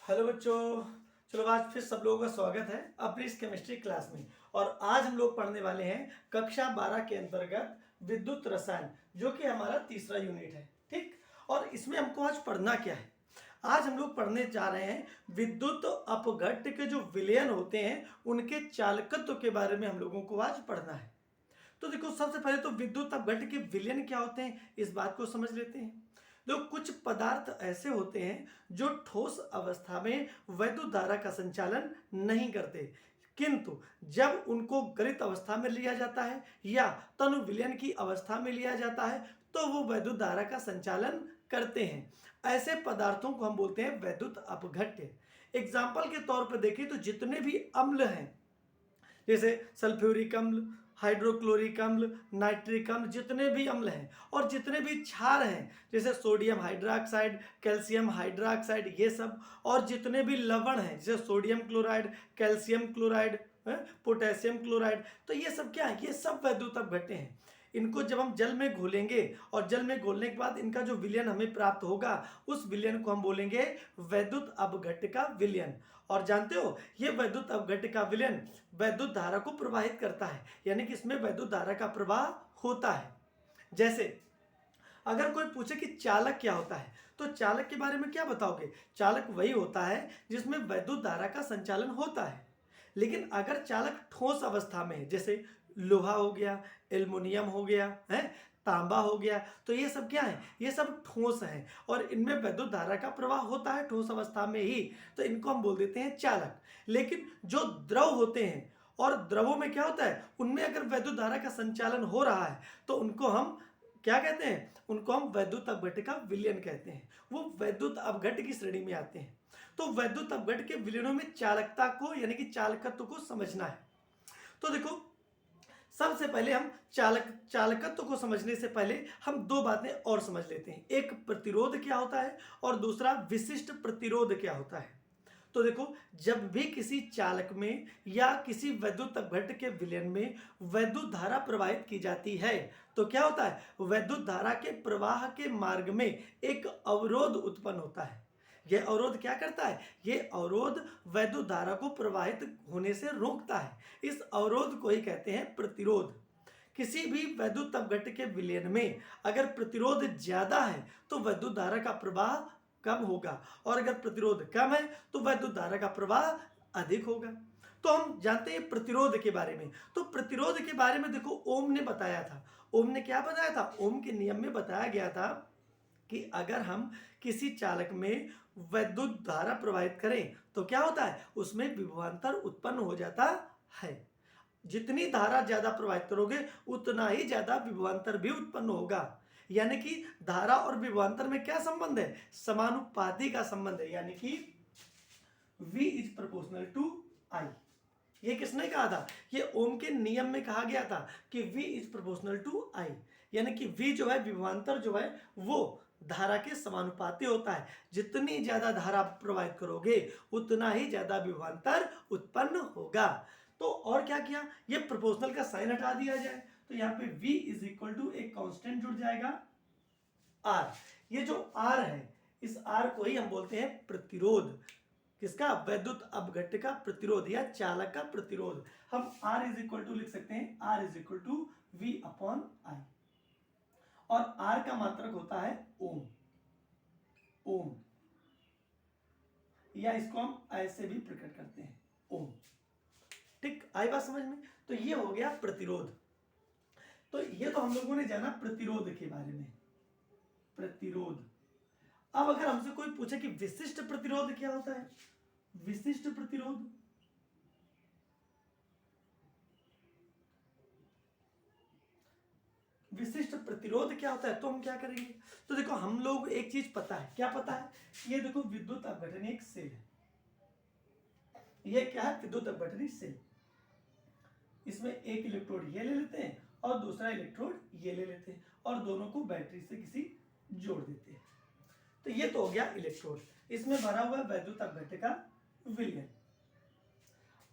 Hello बच्चों। चलो आज फिर सब लोगों का स्वागत है अपनी इस केमिस्ट्री क्लास में। और आज हम लोग पढ़ने वाले हैं कक्षा 12 के अंतर्गत विद्युत रसायन, जो कि हमारा तीसरा यूनिट है। ठीक, और इसमें हमको आज पढ़ना क्या है? आज हम लोग पढ़ने जा रहे हैं विद्युत अपघट्य के जो विलयन होते हैं उनके चालकत्व के बारे में हम लोगों को आज पढ़ना है। तो देखो, सबसे पहले तो विद्युत अपघट्य के विलयन क्या होते हैं इस बात को समझ लेते हैं। तो कुछ पदार्थ ऐसे होते हैं जो ठोस अवस्था में वैद्युत धारा का संचालन नहीं करते, किंतु जब उनको गलित अवस्था में लिया जाता है या तनु विलयन की अवस्था में लिया जाता है तो वो वैद्युत धारा का संचालन करते हैं। ऐसे पदार्थों को हम बोलते हैं वैद्युत अपघट्य। एग्जाम्पल के तौर पर देखें तो जितने भी अम्ल हैं, जैसे सल्फ्यूरिक अम्ल, हाइड्रोक्लोरिक अम्ल, नाइट्रिक अम्ल, जितने भी अम्ल हैं और जितने भी क्षार हैं जैसे सोडियम हाइड्रोक्साइड, कैल्शियम हाइड्रोक्साइड, ये सब, और जितने भी लवण हैं जैसे sodium chloride, calcium chloride, potassium chloride, तो ये सब क्या है? ये सब वैद्युत अपघट्य हैं। इनको जब हम जल में घोलेंगे और जल में घोलने के बाद इनका जो विलयन हमें प्राप्त होगा उस विलयन को हम बोलेंगे वैद्युत अपघट्य का विलयन। और जानते हो, ये वैद्युत अपघट्य का विलयन वैद्युत धारा को प्रवाहित करता है, यानी कि इसमें वैद्युत धारा का प्रवाह होता है। जैसे अगर कोई पूछे कि चालक क्या होता है तो चालक के बारे में क्या बताओगे? चालक वही होता है जिसमें वैद्युत धारा का संचालन होता है। लेकिन अगर चालक ठोस अवस्था में है, जैसे लोहा हो गया, एल्युमिनियम हो गया है, तांबा हो गया, तो ये सब क्या है? ये सब ठोस हैं और इनमें वैद्युत धारा का प्रवाह होता है ठोस अवस्था में ही, तो इनको हम बोल देते हैं चालक। लेकिन जो द्रव होते हैं और द्रवों में क्या होता है, उनमें अगर वैद्युत धारा का संचालन हो रहा है तो उनको हम क्या कहते हैं? उनको हम वैद्युत अपघट्य का विलयन कहते हैं। वो वैद्युत अपघट्य की श्रेणी में आते हैं। तो वैद्युत अपघट्य के विलयनों में चालकता को यानी कि चालकत्व को समझना है। तो देखो, सबसे पहले हम चालकत्व को समझने से पहले हम दो बातें और समझ लेते हैं। एक प्रतिरोध क्या होता है और दूसरा विशिष्ट प्रतिरोध क्या होता है। तो देखो, जब भी किसी चालक में या किसी वैद्युत अपघट्य के विलयन में वैद्युत धारा प्रवाहित की जाती है तो क्या होता है? वैद्युत धारा के प्रवाह के मार्ग में एक अवरोध उत्पन्न होता है। यह अवरोध क्या करता है? यह अवरोध वैद्युत धारा को प्रवाहित होने से रोकता है। इस अवरोध को ही कहते हैं प्रतिरोध। किसी भी वैद्युत अपघट्य के विलयन में अगर प्रतिरोध ज्यादा है तो वैद्युत धारा का प्रवाह कम होगा, और अगर प्रतिरोध कम है तो वैद्युत धारा का प्रवाह अधिक होगा। तो हम जानते हैं प्रतिरोध के बारे में। तो प्रतिरोध के बारे में देखो, ओम ने बताया था। ओम ने क्या बताया था? ओम के नियम में बताया गया था कि अगर हम किसी चालक में वैद्युत धारा प्रवाहित करें तो क्या होता है? उसमें विभवांतर उत्पन्न हो जाता है। जितनी धारा ज्यादा प्रवाहित करोगे उतना ही ज्यादा विभवांतर भी उत्पन्न होगा। यानी कि धारा और विभवांतर में क्या संबंध है? समानुपाती का संबंध है, यानी कि V is proportional to I। ये किसने कहा था? ये ओम के नियम में कहा गया था कि V is proportional to I, यानी कि V जो है, विभवांतर जो है, वो धारा के समानुपाती होता है। जितनी ज्यादा धारा प्रवाहित करोगे उतना ही ज्यादा विभवांतर उत्पन्न होगा। तो और क्या किया? ये प्रोपोर्शनल का साइन हटा दिया जाए तो यहाँ पे V इज इक्वल टू एक कांस्टेंट जुड़ जाएगा R। ये जो R है, इस R को ही हम बोलते हैं प्रतिरोध। किसका? वैद्युत अपघट्य का प्रतिरोध या चालक का प्रतिरोध। हम R इज इक्वल टू लिख सकते हैं, R is equal to V upon I, और R का मात्रक होता है ओम। ओम, या इसको हम ऐसे भी प्रकट करते हैं, ओम। ठीक, आई बात समझ में? तो ये हो गया प्रतिरोध। तो ये तो हम लोगों ने जाना प्रतिरोध के बारे में। प्रतिरोध। अब अगर हमसे कोई पूछे कि विशिष्ट प्रतिरोध क्या होता है? विशिष्ट प्रतिरोध, विशिष्ट प्रतिरोध क्या होता है तो हम क्या करेंगे? तो देखो, हम लोग एक चीज पता है। क्या पता है? ये देखो, विद्युत अपघटन एक सेल है। ये क्या है? विद्युत अपघटन सेल। इसमें एक इलेक्ट्रोड ये ले लेते हैं और दूसरा इलेक्ट्रोड ये ले लेते हैं और दोनों को बैटरी से किसी जोड़ देते हैं। तो ये तो हो गया इलेक्ट्रोड। इसमें भरा हुआ वैद्युत अपघट्य का विलयन।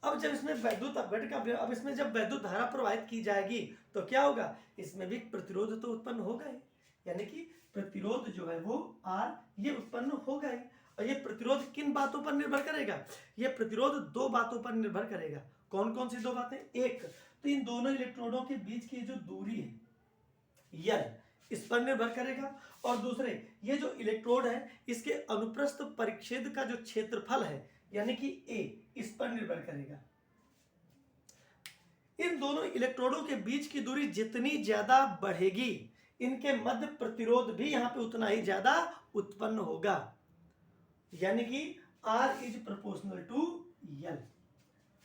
अब जब इसमें वैद्युत अपघट्य का, अब इसमें जब वैद्युत धारा प्रवाहित की जाएगी तो क्या होगा? इसमें भी प्रतिरोध तो उत्पन्न होगा ही, यानी कि प्रतिरोध जो है वो R ये उत्पन्न होगा ही। और ये प्रतिरोध किन बातों पर निर्भर करेगा? ये प्रतिरोध दो बातों पर निर्भर करेगा। कौन कौन सी दो बातें? एक तो इन दोनों इलेक्ट्रोडों के बीच की जो दूरी है यल, इस पर निर्भर करेगा, और दूसरे ये जो इलेक्ट्रोड है इसके अनुप्रस्थ परिच्छेद का जो क्षेत्रफल है यानी कि ए, इस पर निर्भर करेगा। इन दोनों इलेक्ट्रोडों के बीच की दूरी जितनी ज्यादा बढ़ेगी इनके मध्य प्रतिरोध भी यहां पे उतना ही ज्यादा उत्पन्न होगा, यानी कि R is proportional to L।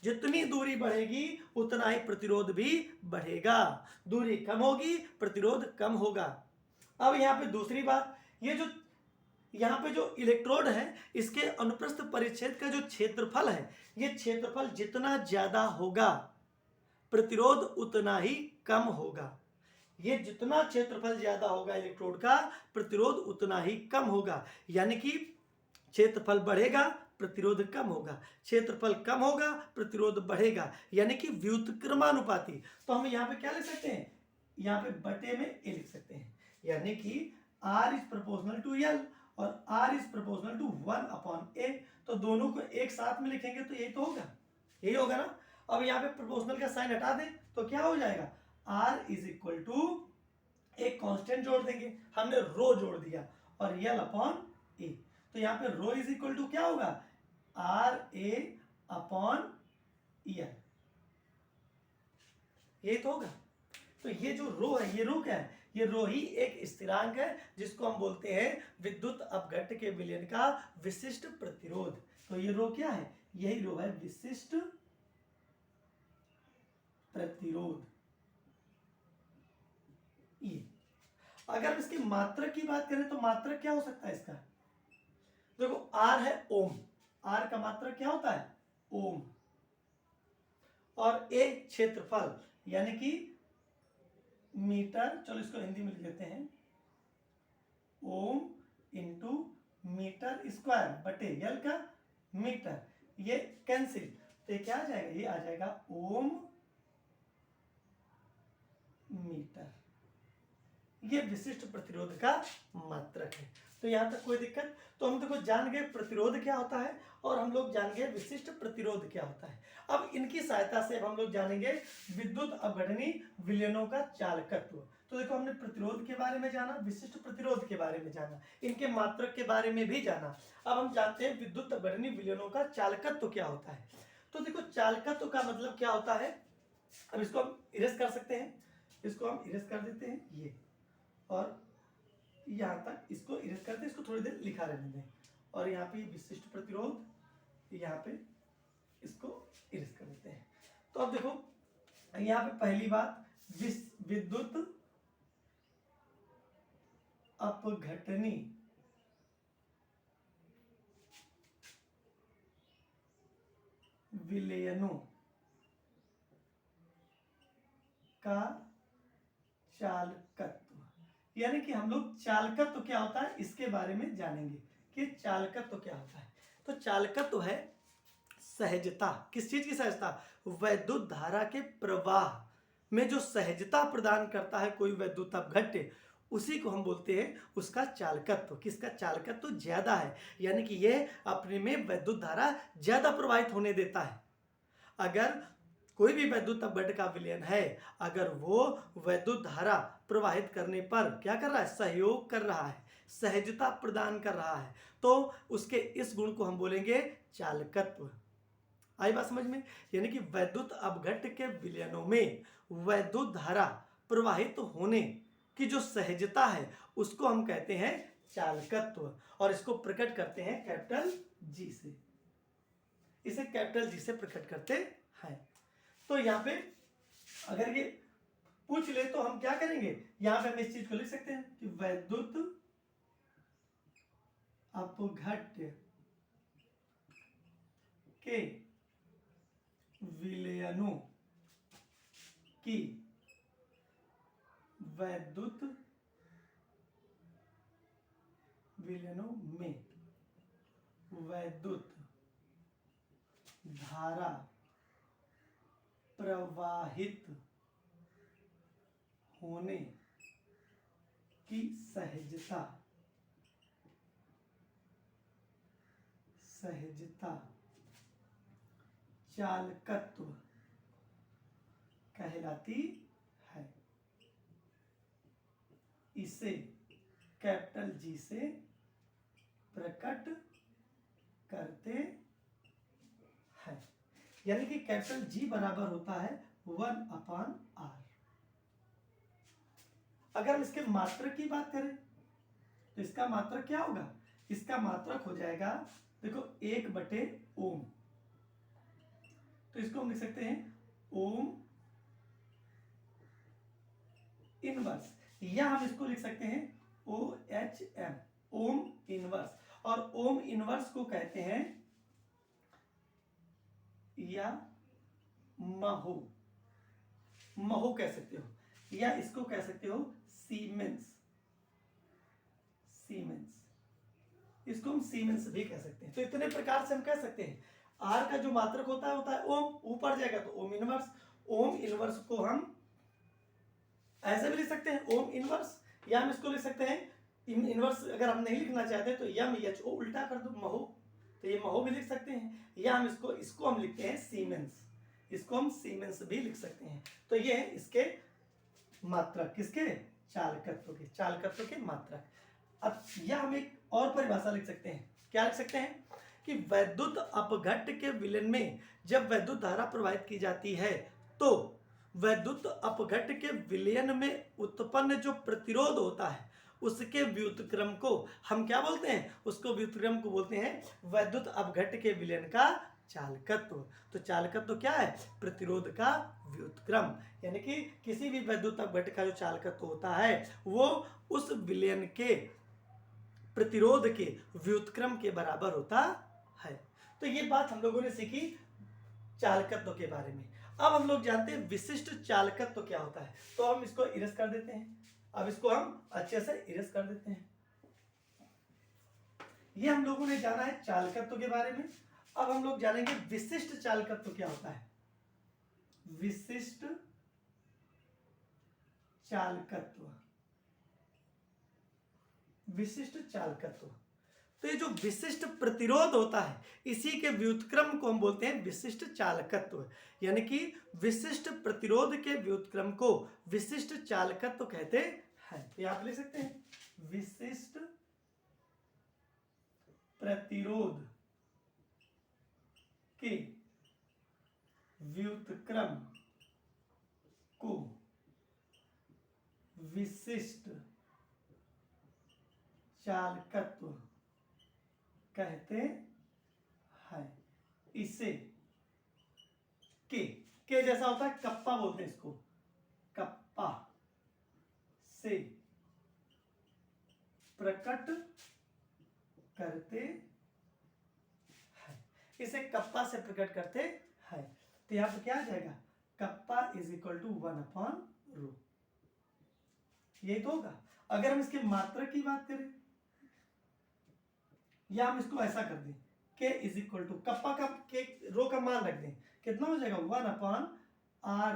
जितनी दूरी बढ़ेगी उतना ही प्रतिरोध भी बढ़ेगा, दूरी कम होगी प्रतिरोध कम होगा। अब यहाँ पे दूसरी बात, ये जो यहाँ पे जो इलेक्ट्रोड है इसके अनुप्रस्थ परिच्छेद का जो क्षेत्रफल है, ये क्षेत्रफल जितना ज्यादा होगा प्रतिरोध उतना ही कम होगा। ये जितना क्षेत्रफल ज्यादा होगा इलेक्ट्रोड का प्रतिरोध उतना ही कम होगा, यानी कि क्षेत्रफल बढ़ेगा प्रतिरोध कम होगा, क्षेत्रफल कम होगा प्रतिरोध बढ़ेगा, यानी कि व्युत्क्रमानुपाती। तो हम यहाँ पे क्या लिख सकते हैं? यहाँ पे बटे में ए लिख सकते हैं, यानी कि R is proportional to L और R is proportional to 1/A। तो दोनों को एक साथ में लिखेंगे तो यही तो होगा, यही होगा ना। अब यहाँ पे प्रोपोर्शनल का साइन हटा दें तो क्या हो जाएगा? R इज इक्वल टू एक कांस्टेंट जोड़ देंगे, हमने रो जोड़ दिया, और L/A। तो यहाँ पे रो इज इक्वल टू क्या होगा? RA/L, यही तो होगा। तो ये जो रो है, ये रो क्या है? ये रो ही एक स्थिरांक है जिसको हम बोलते हैं विद्युत अपघट्ट के विलयन का विशिष्ट प्रतिरोध। तो ये रो क्या है? यही रो है विशिष्ट प्रतिरोध। ये अगर इसकी मात्रक की बात करें तो मात्रक क्या हो सकता है इसका? देखो R है ओम, R का मात्रक क्या होता है? ओम, और A क्षेत्रफल यानी कि मीटर, चलो इसको हिंदी में लिख लेते हैं, ओम इंटू मीटर स्क्वायर बटे L का मीटर, ये कैंसिल, तो ये क्या आ जाएगा? ये आ जाएगा ओम मीटर। ये विशिष्ट प्रतिरोध का मात्रक है। तो यहां तक कोई दिक्कत? तो हम देखो जान गए प्रतिरोध क्या होता है और हम लोग जान गए विशिष्ट प्रतिरोध क्या होता है। अब इनकी सहायता से अब हम लोग जानेंगे विद्युत अपघटनी विलयनों का चालकत्व। तो देखो हमने प्रतिरोध के बारे में जाना, विशिष्ट प्रतिरोध के बारे में जाना, इनके मात्रक के बारे में भी जाना। अब हम जानते हैं विद्युत अपघटनी विलयनों का चालकत्व क्या होता है। तो देखो चालकत्व का मतलब क्या होता है, अब इसको हम इरेज कर सकते हैं, इसको हम इरेज कर देते हैं ये, और यहाँ तक इसको इरेज करते हैं, इसको थोड़ी देर लिखा रहने दें, और यहाँ पे विशिष्ट प्रतिरोध, यहाँ पे इसको इरेज कर देते हैं। तो अब देखो यहाँ पे पहली बात, विद्युत अपघटनी विलयनों का चालकत्व, यानी कि हम लोग चालकत्व क्या होता है इसके बारे में जानेंगे कि चालकत्व क्या होता है। तो चालकत्व है सहजता। किस चीज की सहजता? वैद्युत धारा के प्रवाह में जो सहजता प्रदान करता है कोई वैद्युत अपघट्य, उसी को हम बोलते हैं उसका चालकत्व। किसका चालकत्व ज्यादा है, यानी कि यह अपने में वैद्युत धारा ज्यादा प्रवाहित होने देता है। अगर कोई भी वैद्युत अपघट्य का विलयन है, अगर वो वैद्युत धारा प्रवाहित करने पर क्या कर रहा है? सहयोग कर रहा है, सहजता प्रदान कर रहा है, तो उसके इस गुण को हम बोलेंगे चालकत्व। आई बात समझ में? यानी कि वैद्युत अपघट्य के विलयनों में वैद्युत धारा प्रवाहित होने की जो सहजता है उसको हम कहते हैं चालकत्व, और इसको प्रकट करते हैं कैपिटल जी से, इसे कैपिटल जी से प्रकट करते हैं। तो यहाँ पे अगर ये पूछ ले तो हम क्या करेंगे? यहाँ पे हम इस चीज को लिख सकते हैं कि वैद्युत अपघट्य के विलयनों की वैद्युत विलयनों में वैद्युत धारा प्रवाहित होने की सहजता सहजता, चालकत्व कहलाती है। इसे कैपिटल जी से प्रकट करते हैं। यानी कि कैपिटल जी बराबर होता है 1/r। अगर हम इसके मात्रक की बात करें तो इसका मात्रक क्या होगा? इसका मात्रक हो जाएगा, देखो 1/ओम। तो इसको हम लिख सकते हैं ओम इनवर्स, या हम इसको लिख सकते हैं OHM, ओम इनवर्स। और ओम इनवर्स को कहते हैं या महो, महो कह सकते हो, या इसको कह सकते हो सीमेंस, सीमेंस, इसको हम सीमेंस भी कह सकते हैं। तो इतने प्रकार से हम कह सकते हैं। आर का जो मात्रक होता है ओम, ऊपर जाएगा तो ओम इनवर्स। ओम इनवर्स को हम ऐसे भी लिख सकते हैं ओम इनवर्स, या हम इसको लिख सकते हैं इनवर्स। अगर हम नहीं लिखना चाहते तो यम एच ओ उल्टा कर दो महो, तो ये महो भी लिख सकते हैं। या हम इसको हम लिखते हैं सीमेंस, इसको हम सीमेंस भी लिख सकते हैं। तो ये है इसके मात्रक, किसके? चालकत्व के, चालकत्व के मात्रक। अब यह हम एक और परिभाषा लिख सकते हैं। क्या लिख सकते हैं? कि वैद्युत अपघट्ट के विलयन में जब वैद्युत धारा प्रवाहित की जाती है तो वैद्युत अपघट्ट के विलयन में उत्पन्न जो प्रतिरोध होता है उसके व्युत्क्रम को हम क्या बोलते हैं? उसको व्युत्क्रम को बोलते हैं वैद्युत अपघट्ट के विलयन का चालकत्व। तो चालकत्व क्या है? प्रतिरोध का व्युत्क्रम। यानी कि किसी भी वैद्युत अपघट्ट का जो चालकत्व होता है वो उस विलयन के प्रतिरोध के व्युत्क्रम के बराबर होता है। तो ये बात हम लोगों ने सीखी चालकत्व के बारे में। अब हम लोग जानते हैं विशिष्ट चालकत्व क्या होता है। तो हम इसको इरेज कर देते हैं। अब इसको हम अच्छे से इरेज कर देते हैं। ये हम लोगों ने जाना है चालकत्व के बारे में। अब हम लोग जानेंगे विशिष्ट चालकत्व क्या होता है। विशिष्ट चालकत्व, विशिष्ट चालकत्व, तो ये जो विशिष्ट प्रतिरोध होता है इसी के व्युत्क्रम को हम बोलते हैं विशिष्ट चालकत्व। यानी कि विशिष्ट प्रतिरोध के व्युत्क्रम को विशिष्ट चालकत्व कहते हैं। तो आप लिख सकते हैं विशिष्ट प्रतिरोध के व्युत्क्रम को विशिष्ट चालकत्व कहते हैं। इसे के जैसा होता है, कप्पा बोलते हैं इसको, कप्पा से प्रकट करते हैं। इसे कप्पा से प्रकट करते हैं। तो यहां पर क्या आ जाएगा? कप्पा इज इक्वल टू 1/रो। यही तो होगा। अगर हम इसके मात्रक की बात करें या हम इसको ऐसा कर दें के इज इक्वल टू कप्पा का के रो का मान रख दें, कितना हो जाएगा? 1/RA/L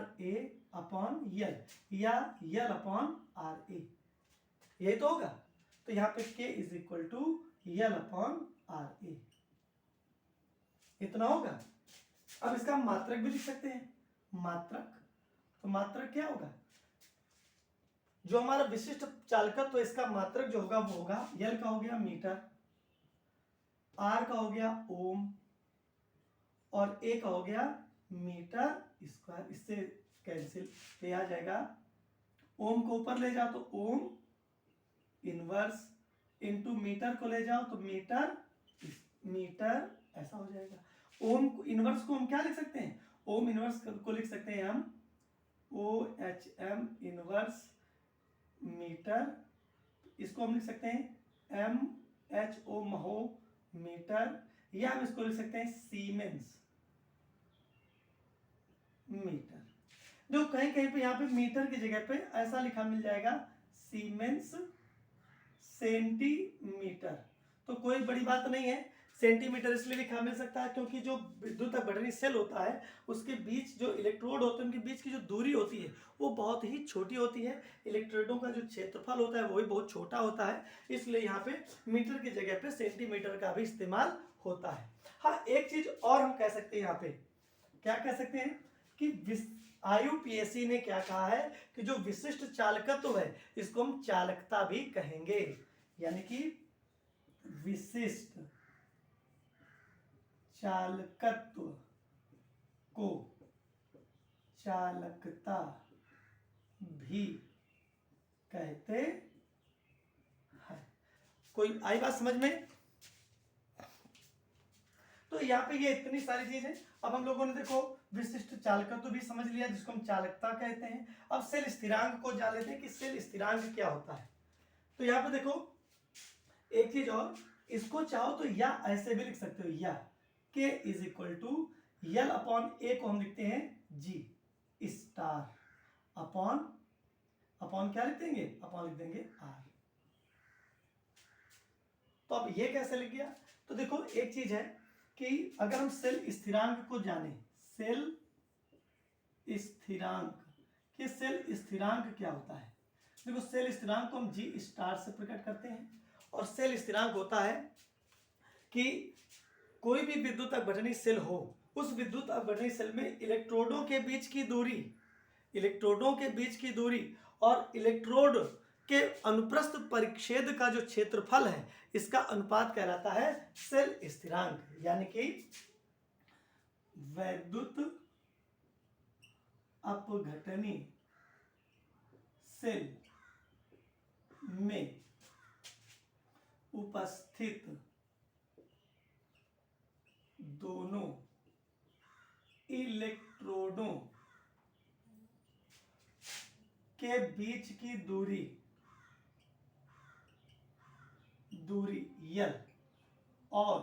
या L/RA। यही तो होगा। तो यहां पे के इज इक्वल टू L/RA इतना होगा। अब इसका मात्रक भी लिख सकते हैं। मात्रक, तो मात्रक क्या होगा? जो हमारा विशिष्ट चालकत्व तो इसका मात्रक जो होगा वो होगा L का हो गया मीटर, R का हो गया ओम और A का हो गया मीटर स्क्वायर। इससे कैंसिल पे आ जाएगा। ओम को ऊपर ले जाओ तो ओम इनवर्स इनटू मीटर को ले जाओ तो मीटर मीटर, ऐसा हो जाएगा। ओम इनवर्स को हम क्या लिख सकते हैं? ओम इनवर्स को लिख सकते हैं हम OHM इनवर्स मीटर। इसको हम लिख सकते हैं MHO महो मीटर, या हम इसको लिख सकते हैं सीमेंस मीटर। जो कहीं कहीं पे यहाँ पे मीटर की जगह पे ऐसा लिखा मिल जाएगा सीमेंस सेंटीमीटर। तो कोई बड़ी बात नहीं है, सेंटीमीटर इसलिए लिखा मिल सकता है क्योंकि जो विद्युत अपघटनी सेल होता है उसके बीच जो इलेक्ट्रोड होते हैं उनके बीच की जो दूरी होती है वो बहुत ही छोटी होती है। इलेक्ट्रोडों का जो क्षेत्रफल होता है वो भी बहुत छोटा होता है, इसलिए यहाँ पे मीटर की जगह पे सेंटीमीटर का भी इस्तेमाल होता है। हाँ, एक चीज और हम कह सकते हैं यहाँ पे, क्या कह सकते हैं कि IUPAC ने क्या कहा है कि जो विशिष्ट चालकत्व है इसको हम चालकता भी कहेंगे, यानी कि विशिष्ट चालकत्व को चालकता भी कहते हैं। कोई आई बात समझ में? तो यहाँ पे ये इतनी सारी चीज है। अब हम लोगों ने देखो विशिष्ट चालकत्व भी समझ लिया जिसको हम चालकता कहते हैं। अब सेल स्थिरांक को जान लेते हैं कि सेल स्थिरांक क्या होता है। तो यहाँ पे देखो एक चीज और, इसको चाहो तो या ऐसे भी लिख सकते हो, या K is equal to L upon A को हम लिखते हैं जी स्टार अपॉन क्या लिख देंगे, अपॉन लिख देंगे आर। तो अब ये कैसे लिख गया? तो देखो एक चीज है कि अगर हम सेल स्थिरांक को जाने, सेल स्थिरांक, कि सेल स्थिरांक क्या होता है। देखो सेल स्थिरांक को हम जी स्टार से प्रकट करते हैं, और सेल स्थिरांक होता है कि कोई भी विद्युत अपघटनी सेल हो, उस विद्युत अपघटनी सेल में इलेक्ट्रोडों के बीच की दूरी और इलेक्ट्रोड के अनुप्रस्थ परिच्छेद का जो क्षेत्रफल है इसका अनुपात कहलाता है सेल स्थिरांक, यानी कि विद्युत अपघटनी सेल में उपस्थित दोनों इलेक्ट्रोडों के बीच की दूरी यल और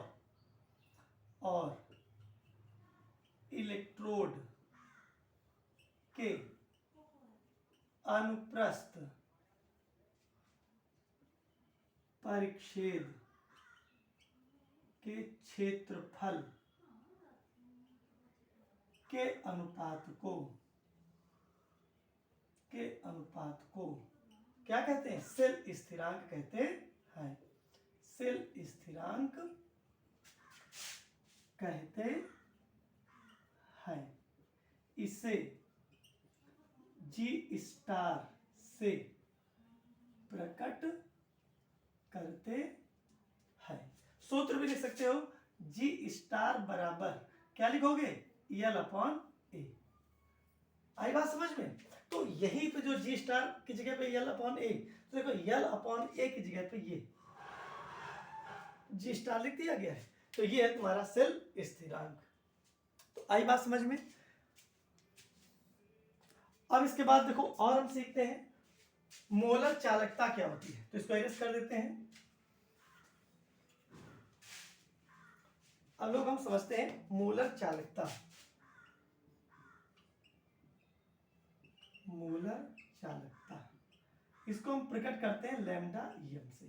इलेक्ट्रोड के अनुप्रस्थ परिच्छेद के क्षेत्रफल के अनुपात को क्या कहते हैं? सेल स्थिरांक कहते हैं। सेल स्थिरांक कहते हैं। इसे जी स्टार से प्रकट करते हैं। सूत्र भी लिख सकते हो, जी स्टार बराबर क्या लिखोगे, यल अपॉन ए। आई बात समझ में? तो यही पे जो जी स्टार की जगह पे यल अपॉन ए, तो देखो यल अपॉन ए की जगह पे ये जी स्टार लिख दिया गया है, तो ये है तुम्हारा सेल स्थिरांक। तो आई बात समझ में? अब इसके बाद देखो और हम सीखते हैं मोलर चालकता क्या होती है, तो इसको एरेस्ट कर देते हैं। अब लोग हम समझते हैं मोलर चालकता। इसको हम प्रकट करते हैं लैम्डा एम से।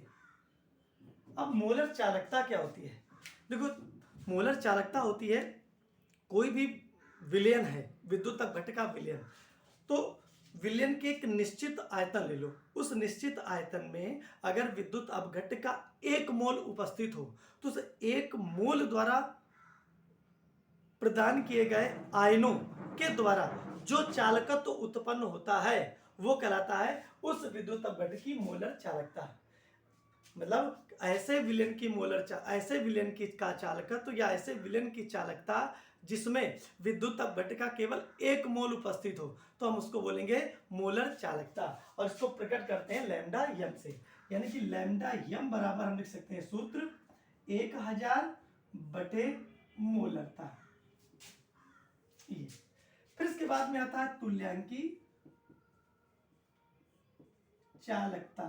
अब मोलर चालकता क्या होती है? देखो मोलर चालकता होती है, कोई भी विलयन है, विद्युत अपघट्य का विलयन, तो विलयन के एक निश्चित आयतन ले लो, उस निश्चित आयतन में अगर विद्युत अपघट्य का 1 मोल उपस्थित हो तो उस 1 मोल द्वारा प्रदान किए गए आयनों के द्वारा जो चालकत्व उत्पन्न होता है वो कहलाता है उस विद्युत अपघट्य की मोलर चालकता। मतलब ऐसे विलयन की का चालकत्व या ऐसे विलयन की चालकता जिसमें विद्युत अपघट्य का केवल 1 मोल उपस्थित हो, तो हम उसको बोलेंगे मोलर चालकता, और इसको प्रकट करते हैं लैम्डा एम से। यानी कि लैम्डा एम बराबर हम लिख सकते हैं सूत्र 1000 बटे मोलरता। फिर इसके बाद में आता है तुल्यांकी चालकता।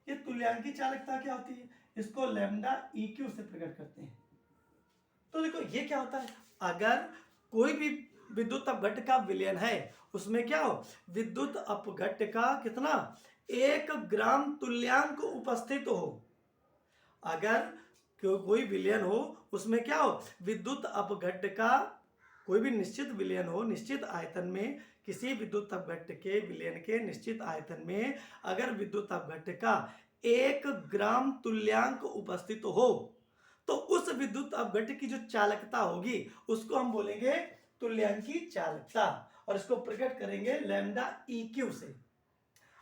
ये तुल्यांकी चालकता क्या होती है? इसको लैम्डा EQ से प्रकट करते हैं। तो देखो ये क्या होता है, अगर कोई भी विद्युत अपघट्य का विलयन है उसमें क्या हो, विद्युत अपघट्य का कितना 1 ग्राम तुल्यांक उपस्थित हो। अगर कोई विलयन हो उसमें क्या हो, विद्युत अपघट्ट का कोई भी निश्चित विलयन हो निश्चित आयतन में, किसी विद्युत अपघट्ट के विलयन के निश्चित आयतन में अगर विद्युत अपघट्ट का 1 ग्राम तुल्यांक उपस्थित हो तो उस विद्युत अपघट्ट की जो चालकता होगी उसको हम बोलेंगे तुल्यांकी चालकता, और इसको प्रकट करेंगे लैम्डा EQ से।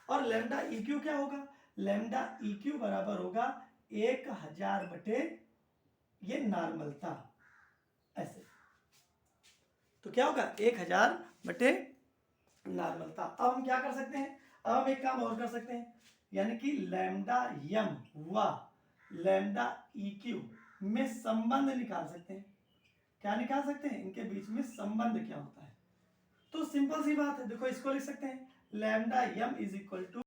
और लैम्डा EQ क्या होगा, लैम्डा EQ बराबर होगा 1000 बटे ये नॉर्मलता, ऐसे। तो क्या होगा 1000 बटे नॉर्मलता। अब हम क्या कर सकते हैं, अब हम एक काम और कर सकते हैं, यानी कि लैम्डा यम व लैम्डा EQ में संबंध निकाल सकते हैं। क्या निकाल सकते हैं, इनके बीच में संबंध क्या होता है। तो सिंपल सी बात है, देखो इसको लिख सकते हैं लैम्डा यम इज इक्वल टू